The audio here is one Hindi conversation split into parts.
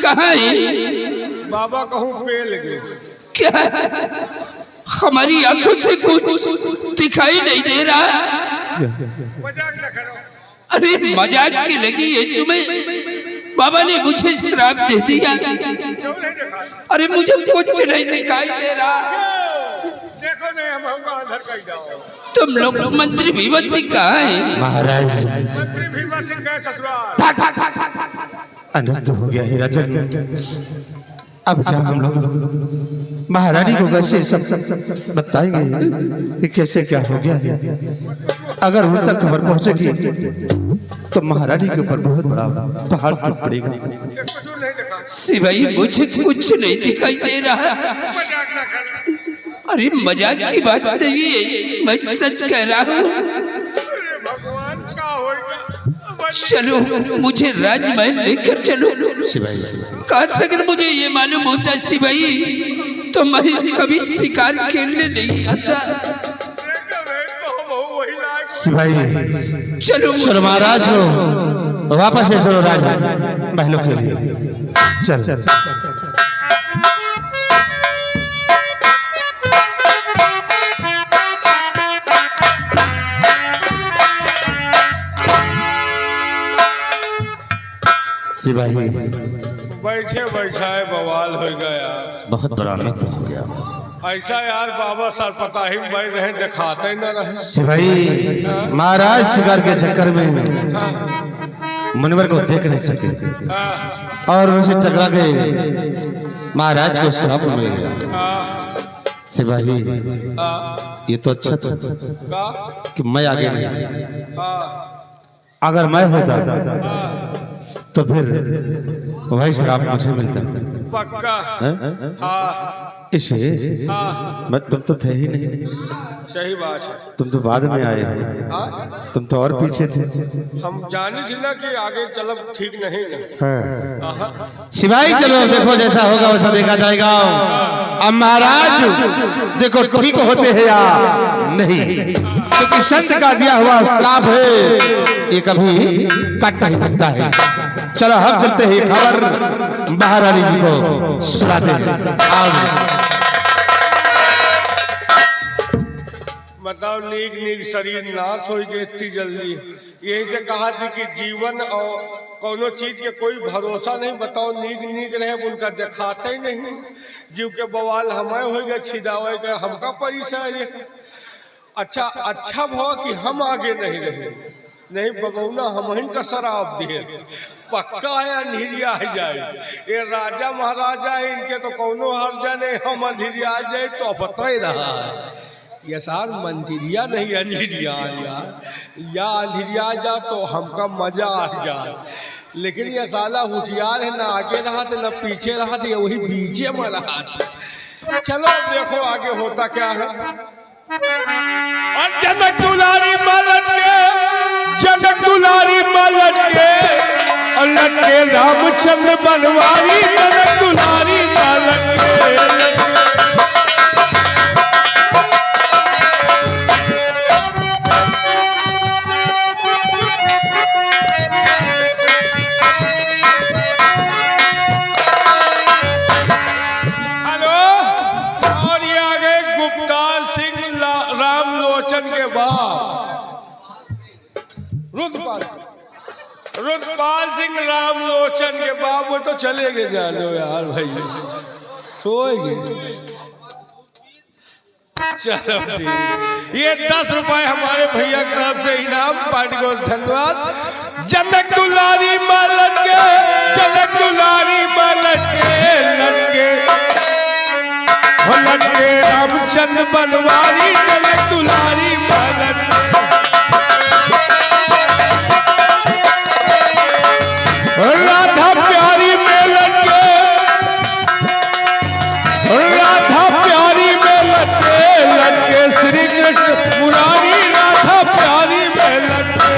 कहाँ है? बाबा कहूँ पेल गए। क्या हमारी आंखों से कुछ दिखाई नहीं दे रहा? मजाक न करो। अरे मजाक की लगी है तुम्हें? बाबा ने मुझे श्राप दे दिया। क्यों नहीं दिखा? अरे मुझे कुछ नहीं दिखाई दे रहा। देखो नहीं हम हमको अंदर कहीं जाओ। तुम लोग मंत्री भीमत सिंह कहाँ है? महाराज मंत्री भीमा सिंह का ससुराल। अनर्थ हो गया है राजन। अब क्या हम लोग महारानी को कैसे सब बताएंगे कि कैसे क्या हो गया है? अगर उन तक खबर पहुंचेगी तो महारानी के ऊपर बहुत बड़ा पहाड़ टूट पड़ेगा। कुछ नहीं दिखा। सिवाई मुझे कुछ नहीं दिखाई दे रहा। मजाक न करो। अरे मजाक की बात नहीं है, मैं सच कह रहा हूँ। अरे भगवान क्या होगा? चलो मुझे राजमहल लेकर चलो। काश अगर मुझे ये मालूम होता सिवाई तो मैं कभी शिकार खेलने नहीं आता। सिपाही चलो चलो महाराज को वापस ले चलो राज महलों के लिए। चल सिपाही बैठे बैठाए बवाल हो गया। बहुत बड़ा अनर्थ हो गया। ऐसा यार बाबा सर पता ही बैठ रहे दिखाते न रहे। सिपाही महाराज शिकार के चक्कर में मुनिवर को देख नहीं सके और उनसे टकरा गए। महाराज को श्राप मिल गया। सिपाही ये तो अच्छा था कि मैं आगे नहीं था। अगर मैं होता तो फिर वही श्राप मुझे मिलता। पक्का। हाँ इसे मैं तुम तो थे ही नहीं। सही बात है। तुम तो बाद में आए। तुम तो और पीछे थे। हम जानी थी ना कि आगे चलब ठीक नहीं है। हाँ। सिपाही चलो देखो जैसा होगा वैसा देखा जाएगा। अब महाराज देखो ठीक होते हैं या नहीं, क्योंकि संत का दिया हुआ श्राप है ये कभी कट नहीं सकता है। चलो हम चलते हैं खबर महारानी जी को सुनाते हैं। बताओ नीक नीक शरीर नाश हो गए इतनी जल्दी। यही से कहा थी कि जीवन और कोनो चीज के कोई भरोसा नहीं। बताओ नीक नीक रहे उनका दिखाते ही नहीं। जीव के बवाल हमें हो गए छिदावे का हमका परिचय। अच्छा भाव कि हम आगे नहीं रहे। नहीं बबौना हम का शराब दिए पक्का है अंधेरिया जाए। ये राजा महाराजा है इनके तो कोनो हर्जा नहीं। हम अंधेरिया जाए तो पता ही रहा है। ये सार मंदिरिया नहीं अंधेरिया यार। या अंधेरिया जा तो हमका मजा आ जा। लेकिन ये साला होशियार है ना आगे रहा थे ना पीछे रहा थे वही बीचे में रहा था। चलो देखो आगे होता क्या है। और जनक दुलारी मालत के जनक दुलारी मालत के अलट के रामचंद्र बनवारी जनक दुलारी मालत के। के बाद रुद्रपाल सिंह रामलोचन के बाद वो तो चले गए जानो यार भाई सोएंगे। चलो ठीक। ये 10 रुपए हमारे भैया की तरफ से इनाम पार्टी को धन्यवाद। जनक दुलारी मालत के जनक दुलारी मालत के लटके रामचंद्र बनवारी जनक दुलारी मालत राधा प्यारी में लटके राधा प्यारी में लटके श्री कृष्ण मुरारी राधा प्यारी में लटके।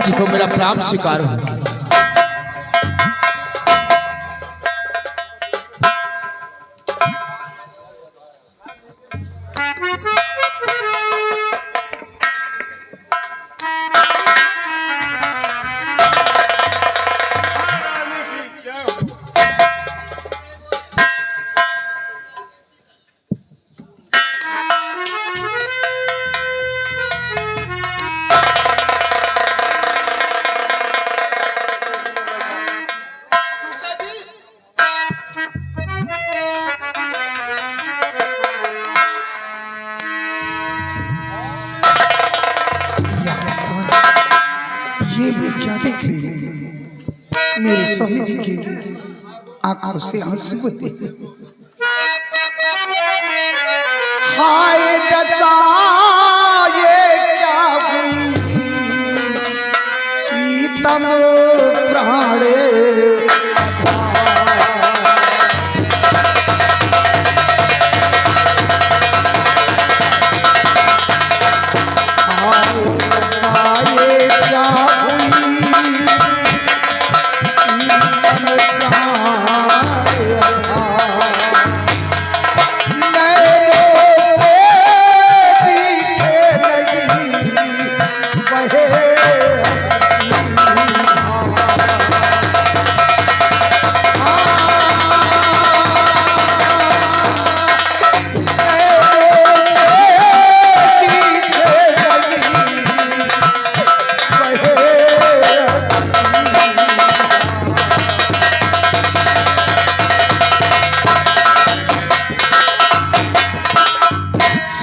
जी को मेरा प्रणाम स्वीकार हो। ये मैं क्या देख रही हूँ? मेरे स्वामी जी की आंखों से आंसू बहे। हाय दशा ये क्या हुई, प्रीतम प्राणे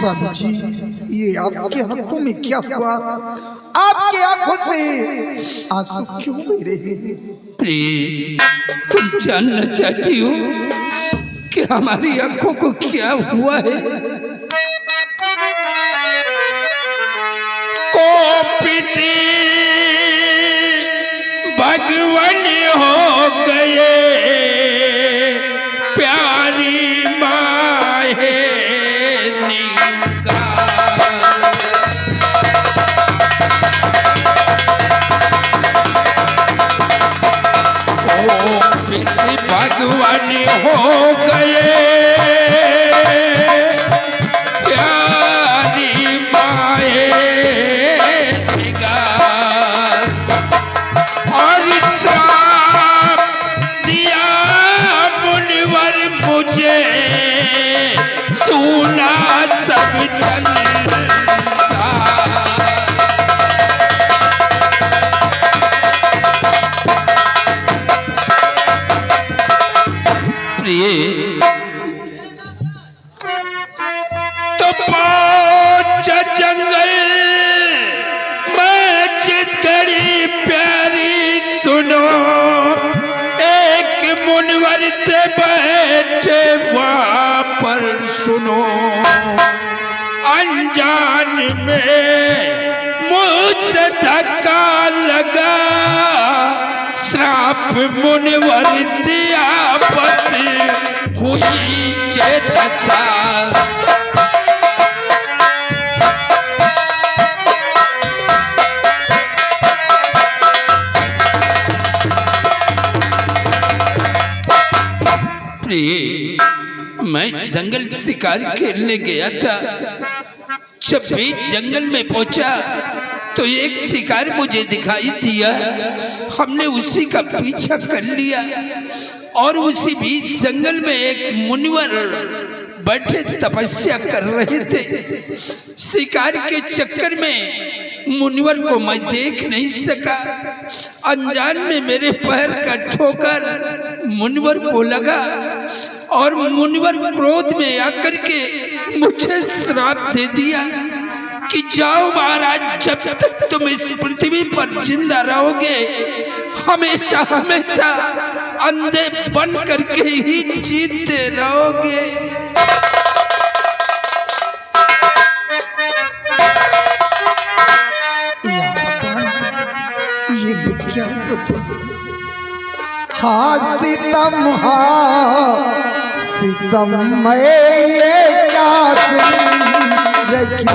स्वामी जी, ये आपकी आंखों में क्या हुआ? आपकी आंखों से आंसू क्यों बह रहे हैं? प्रिय, तुम जानना चाहती हो कि हमारी आंखों को क्या हुआ है? कोपिती भगवान हो गए, प्यारी माँ है भगवान हो गए, प्यारी माए निगार, और श्राप दिया मुनिवर मुझे, सुना सब संसार। तो पहुंच जंगल में जिस घड़ी प्यारी सुनो, एक मुनवर से बैठे वहां पर सुनो, अनजान में मुझसे धक्का लगा, श्राप मुनवर दिया बस हुई ये दशा। मैं जंगल शिकार खेलने गया था। जब भी जंगल में पहुंचा तो एक शिकार मुझे दिखाई दिया। हमने उसी का पीछा कर लिया और उसी बीच जंगल में एक मुनिवर बैठे तपस्या कर रहे थे। शिकार के चक्कर में मुनिवर को मैं देख नहीं सका। अनजान में मेरे पैर का ठोकर मुनिवर को लगा और मुनिवर क्रोध में आकर के मुझे श्राप दे दिया कि जाओ महाराज, जब तक तुम इस पृथ्वी पर जिंदा रहोगे हमेशा हमेशा अंधे बन करके ही जीते रहोगे। ये क्या सितम मैं ये क्या सुन रखी।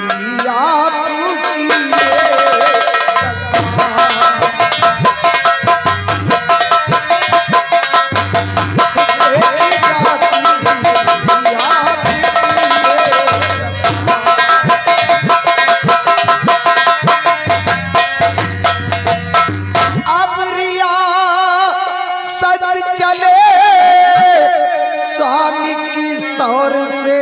आपकी दशा। अब रियासत चले स्वामी की तौर से,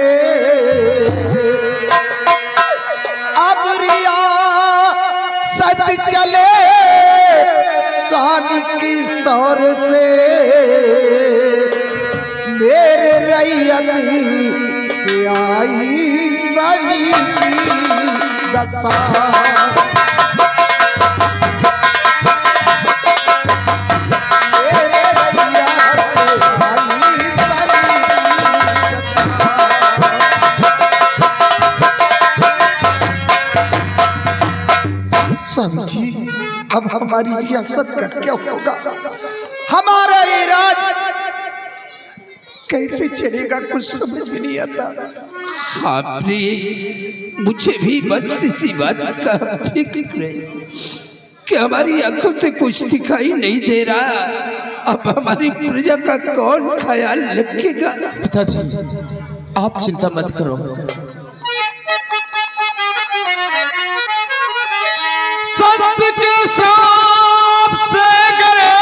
अब रियासत चले स्वामी की तौर से, मेरे रैयत पे आई सनी की दशा। स्वामी जी, अब हमारी रियासत का क्या होगा? हमारा ये राज कैसे चलेगा? कुछ समझ में नहीं आता। हाँ प्रिय, मुझे भी बस इसी बात का फिक्र है कि हमारी आंखों से कुछ दिखाई नहीं दे रहा। अब हमारी प्रजा का कौन ख्याल रखेगा? पिताजी, आप चिंता मत करो। संत के श्राप से गरे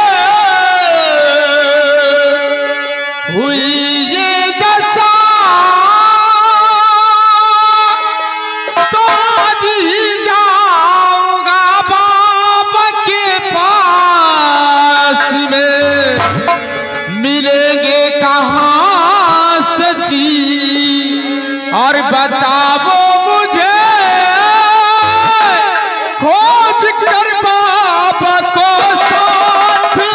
हुई ये दशा, तो जी जाऊंगा बाबा के पास में, मिलेंगे कहाँ सची और बताओ मुझे, खोज कर बाबा को साथ में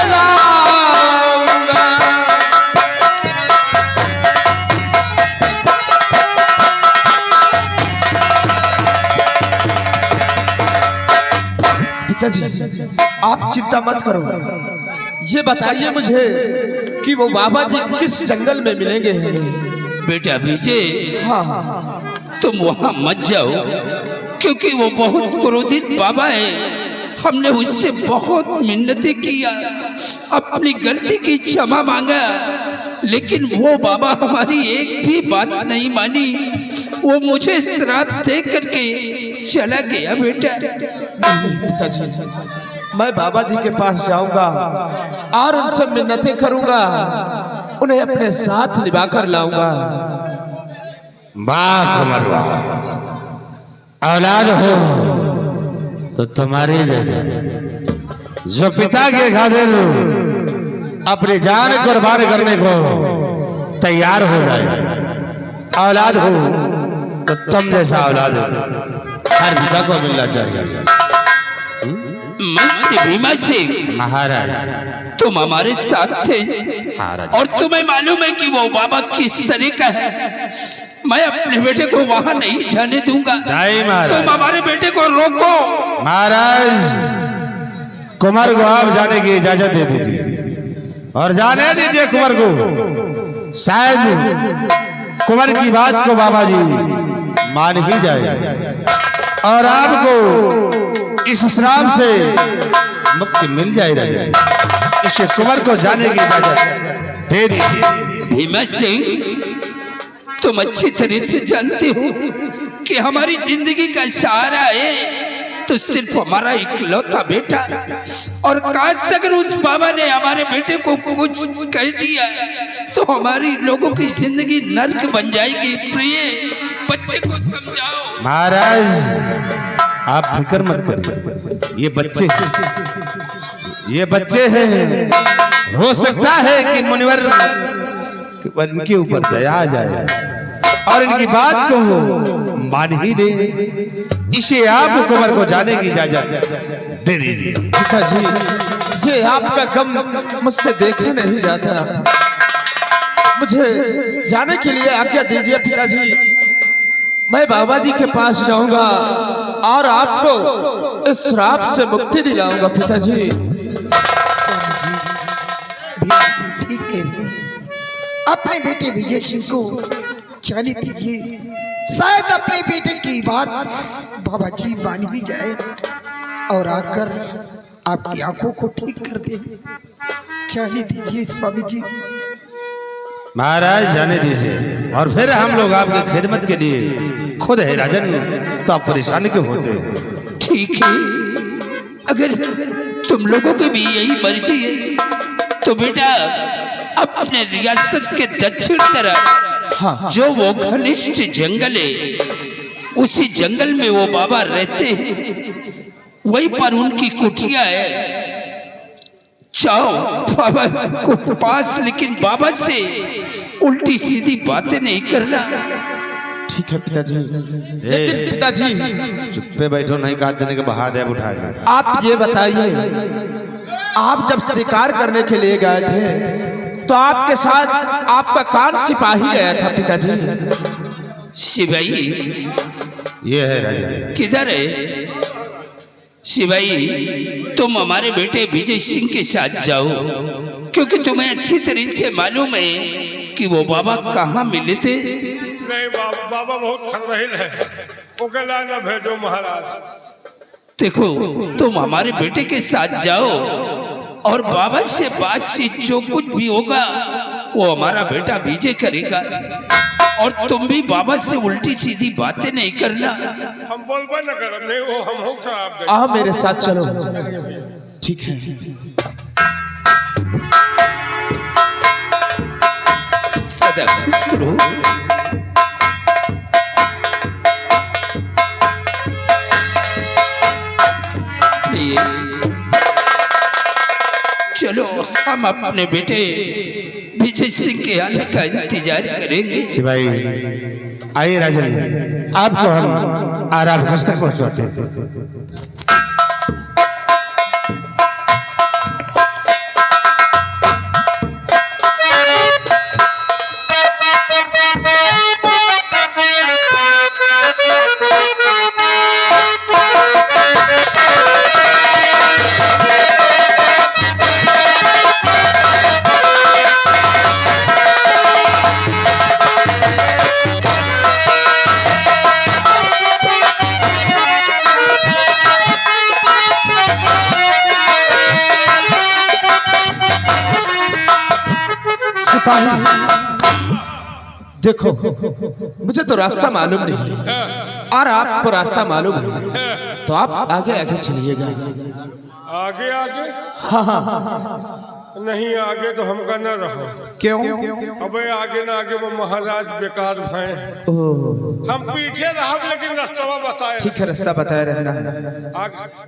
लाऊंगा। पिताजी, आप चिंता मत करो। ये बताइए मुझे कि वो बाबा जी किस जंगल में मिलेंगे हमें? बेटा विजय, हाँ, तुम वहां मत जाओ, क्योंकि वो बहुत क्रोधित बाबा है। हमने उससे बहुत मिन्नतें किया, अपनी गलती की क्षमा मांगा, लेकिन वो बाबा हमारी एक भी बात नहीं मानी। वो मुझे श्राप दे करके चला गया। बेटा पिताजी, मैं बाबा जी के पास जाऊंगा और उनसे मिन्नतें करूंगा, उन्हें अपने साथ लिवाकर लाऊंगा। वाह कुंवरवा, औलाद हो तो तुम्हारे जैसे जो पिता के खातिर अपनी जान कुर्बान करने को तैयार हो जाए, औलाद हो तो तुम जैसा औलाद हर पिता को मिलना चाहिए। मंत्री भीमा सिंह महाराज, तुम हमारे साथ थे और तुम्हें मालूम है कि वो बाबा किस तरह का है। मैं अपने बेटे को वहां नहीं जाने दूंगा। नहीं महाराज, तुम हमारे बेटे को रोको। महाराज, कुंवर को आप जाने की इजाजत दे दीजिए और जाने दीजिए कुंवर को। शायद कुंवर की बात को बाबा जी मान ही जाए और आपको इस श्राप से मुक्ति मिल जाए। इसे कुंवर को जाने की इजाजत दे दीजिए। भीमा सिंह, तुम अच्छी तरह से जानते हो कि हमारी जिंदगी का सहारा है तो सिर्फ हमारा इकलौता बेटा, और काश अगर उस बाबा ने हमारे बेटे को कुछ कह दिया तो हमारी लोगों की जिंदगी नर्क बन जाएगी। प्रिय, बच्चे को समझाओ। महाराज, आप फिक्र मत करिए, ये बच्चे हैं। हो सकता है कि मुनिवर इनके ऊपर दया आ जाए और इनकी बात को मान ही दे। इसे आप कुंवर को जाने की इजाजत दे दीजिए। पिताजी, ये आपका गम मुझसे देखा नहीं जाता। मुझे जाने के लिए आज्ञा दीजिए पिताजी। मैं बाबा जी के पास जाऊंगा और आपको इस श्राप से मुक्ति दिलाऊंगा। पिताजी, ठीक कह रहे हैं। अपने बेटे विजय सिंह को जाने दीजिए। शायद अपने बेटे की बात बाबा जी मान ही जाए और आकर आपकी आंखों को ठीक कर दे। जाने दीजिए स्वामी जी। महाराज जाने दीजिए, और फिर हम लोग आपकी खिदमत के लिए खुद है राजन, तो आप परेशान क्यों होते हैं? ठीक है, अगर तुम लोगों की भी यही मर्जी है तो बेटा अपने रियासत के दक्षिण तरफ जो वो घनिष्ठ जंगल है, उसी जंगल में वो बाबा रहते हैं, वहीं पर उनकी कुटिया है। जाओ बाबा को पास, लेकिन बाबा से उल्टी सीधी बातें नहीं करना। ठीक है पिताजी। लेकिन पिताजी चुप्पे बैठो, नहीं कहा जने के बहा दे उठाएगा। आप ये बताइए, आप जब शिकार करने के लिए गए थे तो आपके साथ आपका कौन सिपाही गया था पिताजी? सिपाही ये है राजन। किधर है सिपाही? तुम हमारे बेटे विजय सिंह के साथ जाओ, क्योंकि तुम्हें अच्छी तरह से मालूम है कि वो बाबा कहाँ मिले थे। नहीं बाबा बहुत खरहिल है, ओकला न भेजो महाराज। देखो तुम हमारे बेटे के साथ जाओ और बाबा से बातचीत जो कुछ भी होगा वो हमारा बेटा विजय करेगा, और तुम भी बाबा से उल्टी सीधी बातें नहीं करना। हम बोलबा न करब, नहीं वो हम हो शराब दे। आप मेरे साथ चलो। ठीक है। सदा खुश रहो। चलो हम अपने बेटे विजय सिंह के आने का इंतजार करेंगे। सिपाही आइए राजन, आपको हम आराम घर तक पहुंचवाते हैं। देखो मुझे तो रास्ता मालूम नहीं और आपको रास्ता मालूम है, तो आप आगे आगे चलिएगा। आगे आगे? हाँ। नहीं आगे तो हमका न रहो। क्यों? अबे आगे ना आगे वो महाराज बेकार भय, हम पीछे रह, लेकिन रास्ता बताए। ठीक है, रास्ता बताए रहना है।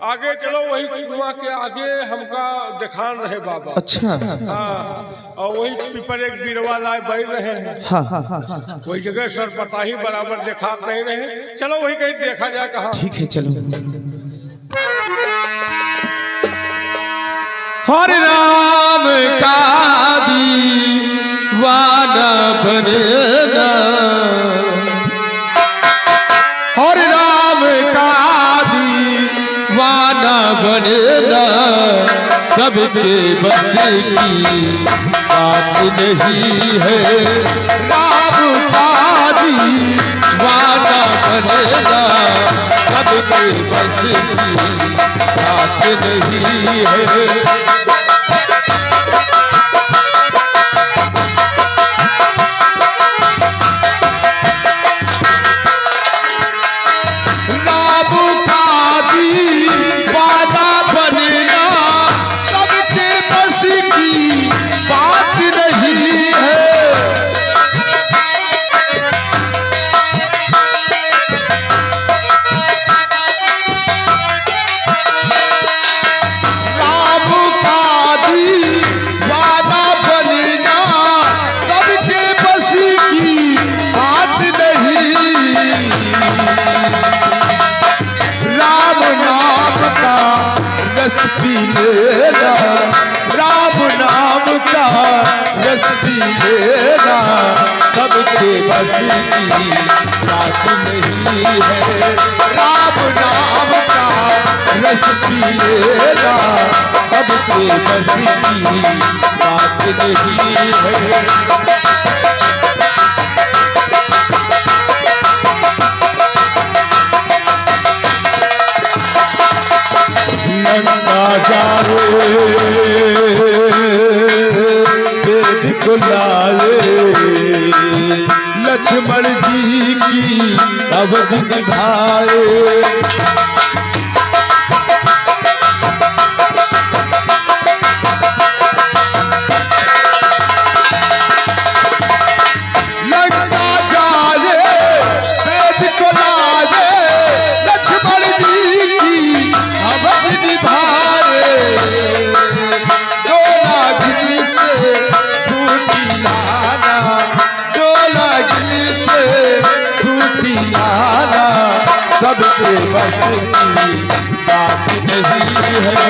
आगे चलो, वही कुआं के आगे हमका दिखान रहे बाबा। अच्छा। हाँ, और वही पीपर एक बिरवा लाए बैठ रहे हैं। हाँ। वही जगह सर पता ही बराबर देखा नहीं रहे। चलो वही कहीं देखा जाए कहाँ। ठीक है चलो। हरे राम का दीवाना बनना, हरे राम का दीवाना बनना सबके बस की बात नहीं है। राम का दीवाना बनना सबके बस की बात नहीं है। सबके बस की बात नहीं है। राम नाम का रस पी लेना सबके बस की बात नहीं है। लक्ष्मण जी की अवध निभाए। लंका जाए वेद को लाए, लक्ष्मण जी की अवध निभाए। डोला गिरी से टूटी लाना, डोला गिरी से टूटी लाना, सबके बस की बात नहीं है।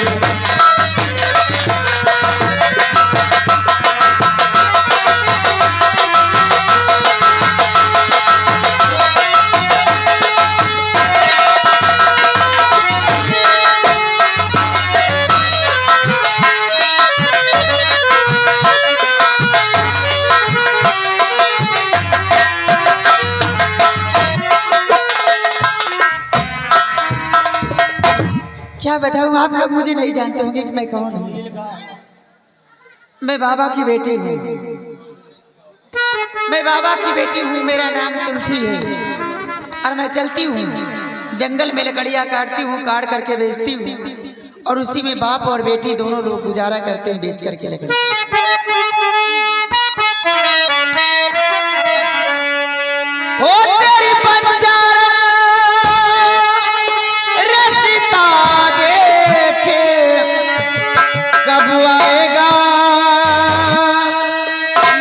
क्या बताऊं, आप लोग मुझे नहीं जानते होंगे कि मैं कौन हूँ। मैं बाबा की बेटी हूँ, मैं बाबा की बेटी हूँ। मेरा नाम तुलसी है और मैं चलती हूँ जंगल में, लकड़ियाँ काटती हूँ, काट करके बेचती हूँ और उसी में बाप और बेटी दोनों लोग गुजारा करते हैं बेच करके लकड़ी। ओ तेरी बंजारा रसिता देखे कब आएगा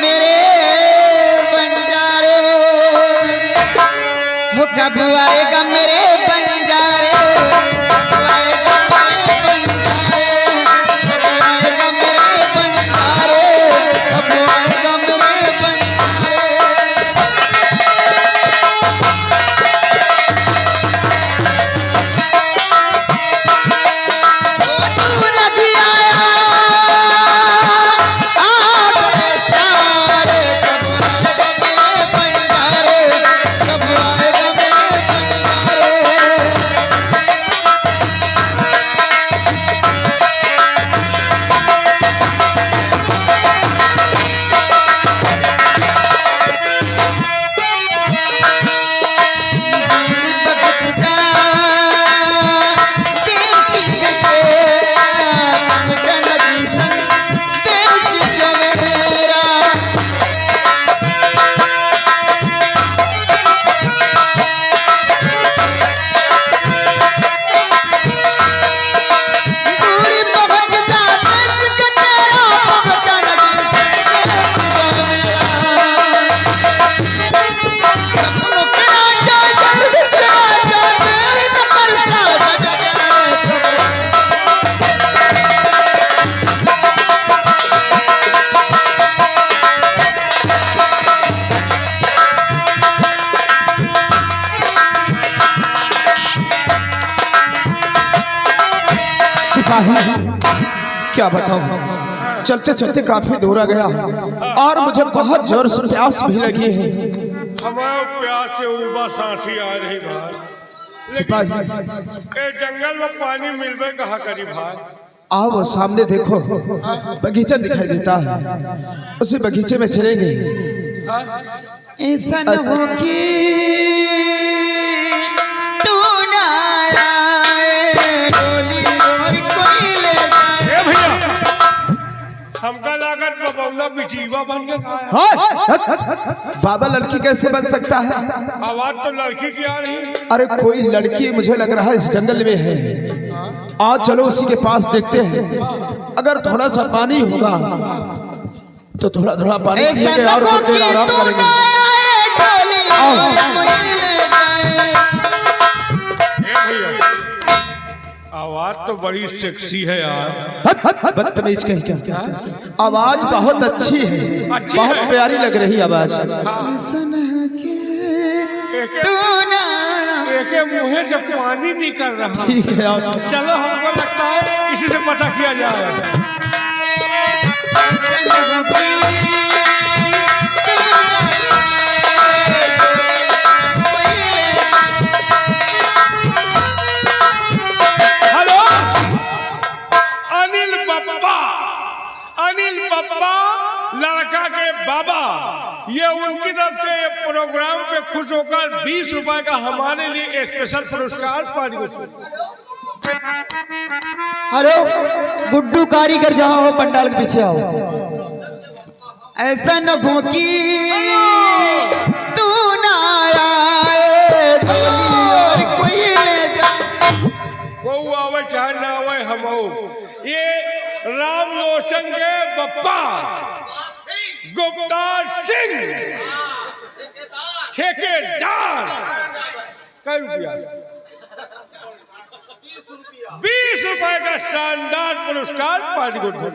मेरे बंजारे, हो कब आएगा मेरे बंजारे, कब आएगा मेरे बंजारे, कब आएगा मेरे बंजारे, कब आएगा मेरे बंजारे। क्या बताऊं, चलते चलते काफी दूर आ गया और मुझे बहुत जोर से प्यास भी लगी है। हमारे प्यास से उबा सांसी आ रही भाई। सिपाही, ए जंगल में पानी मिलबे कहा करी भाई। आओ वो सामने देखो, बगीचा दिखाई देता है, उसी बगीचे में चलेंगे। ऐसा न हो कि तू ना आए डोली और कोई ले जाए। ए भैया, हमका लागत बबौला बिटीवा बन गया। हाँ? बाबा लड़की कैसे बन सकता है? आवाज तो लड़की की आ रही। अरे कोई लड़की मुझे लग रहा है इस जंगल में है। आज चलो उसी के पास देखते हैं, अगर थोड़ा सा पानी होगा तो थोड़ा थोड़ा पानी पिएंगे और कुछ देर आराम करेंगे। आवाज तो बड़ी सेक्सी है यार। बदतमीज कहीं क्या, आवाज बहुत अच्छी है, बहुत प्यारी लग रही आवाज। एक मुँह से पानी निकल रहा। ठीक है, चलो हमको लगता है इसी से पता किया जाए। हेलो अनिल पप्पा, अनिल पप्पा लड़का के बाबा, ये उनकी तरफ से ये प्रोग्राम पे खुश होकर 20 रुपए का हमारे लिए स्पेशल पुरस्कार पारित हो। हेलो गुड्डू कारीगर, जहाँ हो पंडाल के पीछे आओ। ऐसा न भोंकी तू ना आए, और कोई ले जाए। वो आवे चाहे ना आवे हम ये राम लोचन के बप्पा गुप्ता सिंह ठेकेदार कै रुपया 20 रुपए का शानदार पुरस्कार पारित हो।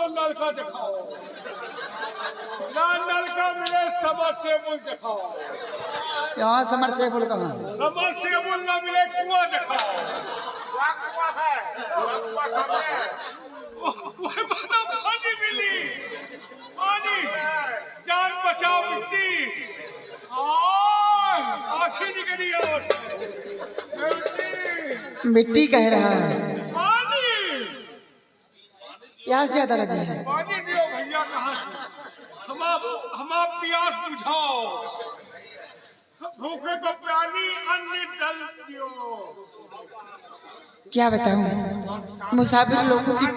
नलका दिखाओ ना, नलका मिले समरसेबुल दिखाओ। यहाँ समरसेबुल कहाँ? समरसेबुल ना मिले कुआं दिखाओ। पानी मिली, पानी जान बचाओ मिट्टी, आखिर निकली मिट्टी कह रहा है। पानी प्यास ज्यादा लगी है। पानी दियो भैया, कहाँ से हम आप प्यास बुझाओ। भूखे को पानी अन्न डाल दियो। क्या बताऊं, मुसाफिर लोगों की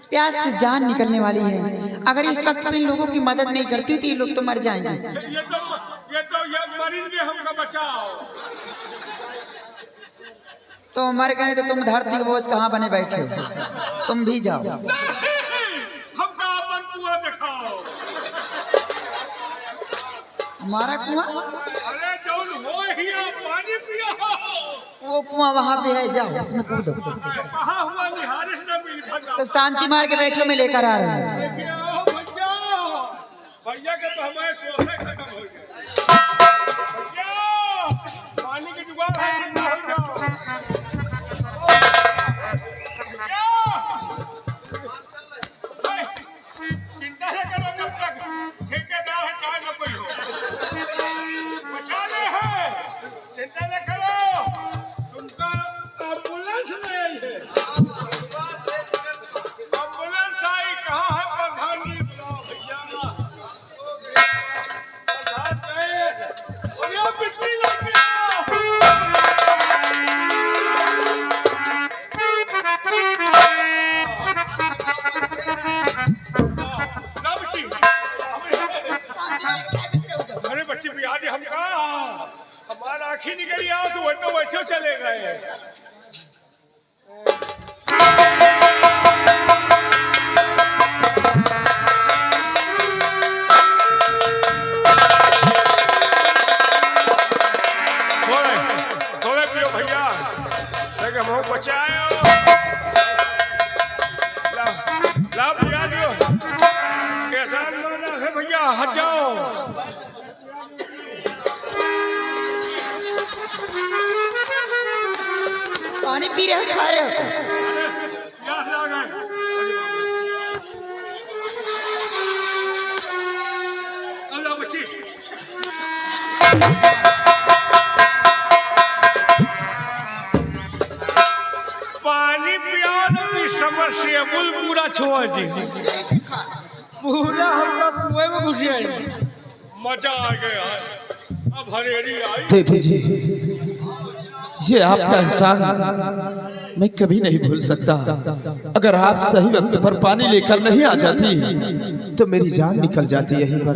प्यास से जान निकलने वाली है। अगर इस वक्त इन लोगों की मदद नहीं करती तो ये लोग तो मर जाएंगे। ये मरेंगे, हमको बचाओ। तो मर गए तो तुम धरती के बोझ कहाँ बने बैठे हो, तुम भी जाओ। हमका अपन कुआं दिखाओ। हमारा कुआं? अरे जौन हो ही पानी पिया। वो कुआं वहाँ पे है, जाओ उसमें कूदो। कहाँ हुआ निहारिश न मिल भगा। तो शांति मार के बैठो, मैं लेकर आ रहा हूँ। भैया के तो हमारे सोचे खत्म हो गए। भैया पानी की जुगाड़ है, जिंदा हो जाओ। चिंता न करो, जब तक ठेकेदार है चाहे न कोई हो, बचाने हैं। चिंता न करो, तुमका एम्बुलेंस ले आई है। एम्बुलेंस आई, कहाँ है प्रधान जी? बुलाओ भैया, प्रधान गए और यहाँ मिट्टी लग गया। अरे बच्चे बिहार जी, हम कहा हमारा आँखी निकली आओ तो वो तो वैसे चले गए। थोड़े पियो भैया, लेकिन हम बचाए। ला भैया दियो, एहसान माना है भैया, हट जाओ। पानी पी रहे हो, खा रहे हो? प्यास लग गए। अल्लाह बच्ची, पानी पिया तो समरसेबुल पूरा छोड़ दी। पूरा हमका कुएं में घुस गए। मजा आ गया, अब हरेरी आई। देवी जी, ये आपका एहसान मैं कभी नहीं भूल सकता। अगर आप सही वक्त पर पानी लेकर नहीं आ जाती तो मेरी जान निकल जाती यहीं पर।